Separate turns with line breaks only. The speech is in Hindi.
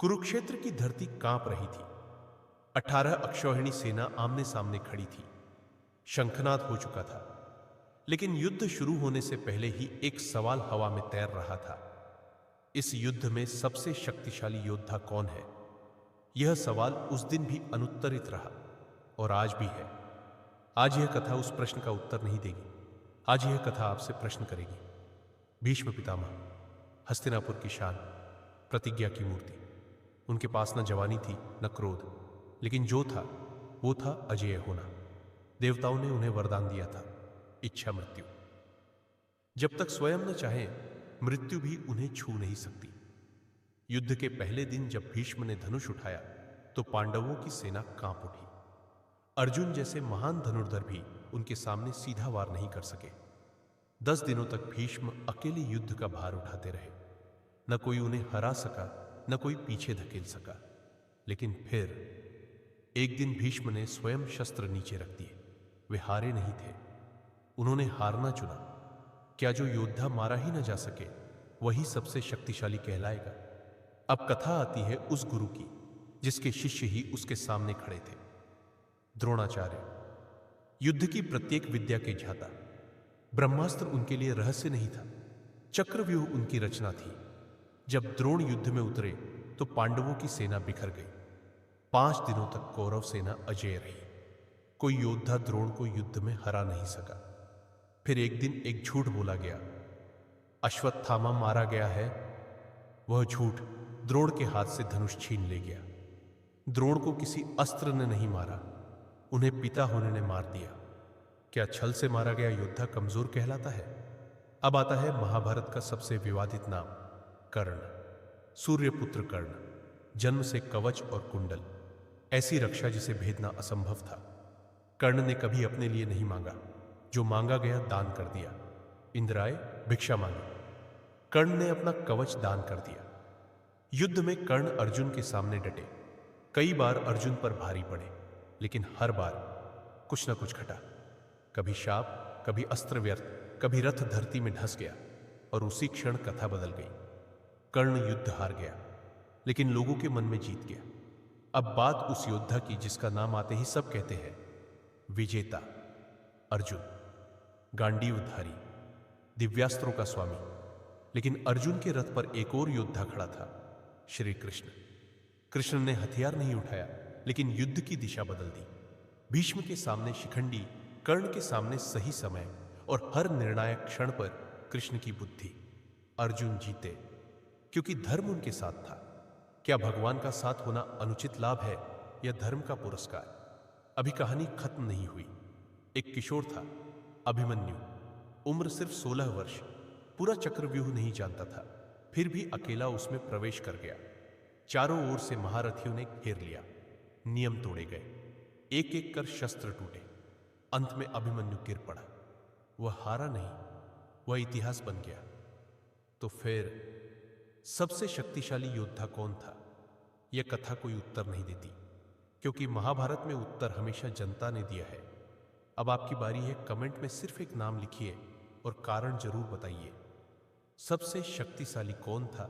कुरुक्षेत्र की धरती कांप रही थी। 18 अक्षौहिणी सेना आमने सामने खड़ी थी। शंखनाद हो चुका था, लेकिन युद्ध शुरू होने से पहले ही एक सवाल हवा में तैर रहा था। इस युद्ध में सबसे शक्तिशाली योद्धा कौन है? यह सवाल उस दिन भी अनुत्तरित रहा और आज भी है। आज यह कथा उस प्रश्न का उत्तर नहीं देगी। आज यह कथा आपसे प्रश्न करेगी। भीष्म पितामह, हस्तिनापुर की शान, प्रतिज्ञा की मूर्ति। उनके पास न जवानी थी न क्रोध, लेकिन जो था वो था अजेय होना। देवताओं ने उन्हें वरदान दिया था, इच्छा मृत्यु। जब तक स्वयं न चाहे, मृत्यु भी उन्हें छू नहीं सकती। युद्ध के पहले दिन जब भीष्म ने धनुष उठाया तो पांडवों की सेना कांप उठी। अर्जुन जैसे महान धनुर्धर भी उनके सामने सीधा वार नहीं कर सके। 10 दिनों तक भीष्म अकेले युद्ध का भार उठाते रहे। न कोई उन्हें हरा सका, न कोई पीछे धकेल सका। लेकिन फिर एक दिन भीष्म ने स्वयं शस्त्र नीचे रख दिए। वे हारे नहीं थे, उन्होंने हारना चुना। क्या जो योद्धा मारा ही न जा सके वही सबसे शक्तिशाली कहलाएगा? अब कथा आती है उस गुरु की जिसके शिष्य ही उसके सामने खड़े थे, द्रोणाचार्य। युद्ध की प्रत्येक विद्या के ज्ञाता। ब्रह्मास्त्र उनके लिए रहस्य नहीं था, चक्रव्यूह उनकी रचना थी। जब द्रोण युद्ध में उतरे तो पांडवों की सेना बिखर गई। 5 दिनों तक कौरव सेना अजेय रही। कोई योद्धा द्रोण को युद्ध में हरा नहीं सका। फिर एक दिन एक झूठ बोला गया, अश्वत्थामा मारा गया है। वह झूठ द्रोण के हाथ से धनुष छीन ले गया। द्रोण को किसी अस्त्र ने नहीं मारा, उन्हें पिता होने ने मार दिया। क्या छल से मारा गया योद्धा कमजोर कहलाता है? अब आता है महाभारत का सबसे विवादित नाम, कर्ण। सूर्यपुत्र कर्ण, जन्म से कवच और कुंडल, ऐसी रक्षा जिसे भेदना असंभव था। कर्ण ने कभी अपने लिए नहीं मांगा, जो मांगा गया दान कर दिया। इंद्राय भिक्षा मांगी, कर्ण ने अपना कवच दान कर दिया। युद्ध में कर्ण अर्जुन के सामने डटे। कई बार अर्जुन पर भारी पड़े, लेकिन हर बार कुछ न कुछ घटा। कभी शाप, कभी अस्त्र व्यर्थ, कभी रथ धरती में ढस गया और उसी क्षण कथा बदल गई। कर्ण युद्ध हार गया, लेकिन लोगों के मन में जीत गया। अब बात उस योद्धा की जिसका नाम आते ही सब कहते हैं विजेता, अर्जुन। गांडीवधारी, दिव्यास्त्रों का स्वामी। लेकिन अर्जुन के रथ पर एक और योद्धा खड़ा था, श्री कृष्ण। कृष्ण ने हथियार नहीं उठाया, लेकिन युद्ध की दिशा बदल दी। भीष्म के सामने शिखंडी, कर्ण के सामने सही समय और हर निर्णायक क्षण पर कृष्ण की बुद्धि। अर्जुन जीते क्योंकि धर्म उनके साथ था। क्या भगवान का साथ होना अनुचित लाभ है या धर्म का पुरस्कार? अभी कहानी खत्म नहीं हुई। एक किशोर था, अभिमन्यु। उम्र सिर्फ 16 वर्ष। पूरा चक्रव्यूह नहीं जानता था, फिर भी अकेला उसमें प्रवेश कर गया। चारों ओर से महारथियों ने घेर लिया। नियम तोड़े गए, एक एक कर शस्त्र टूटे। अंत में अभिमन्यु गिर पड़ा। वह हारा नहीं, वह इतिहास बन गया। तो फिर सबसे शक्तिशाली योद्धा कौन था? यह कथा कोई उत्तर नहीं देती, क्योंकि महाभारत में उत्तर हमेशा जनता ने दिया है। अब आपकी बारी है, कमेंट में सिर्फ एक नाम लिखिए और कारण जरूर बताइए। सबसे शक्तिशाली कौन था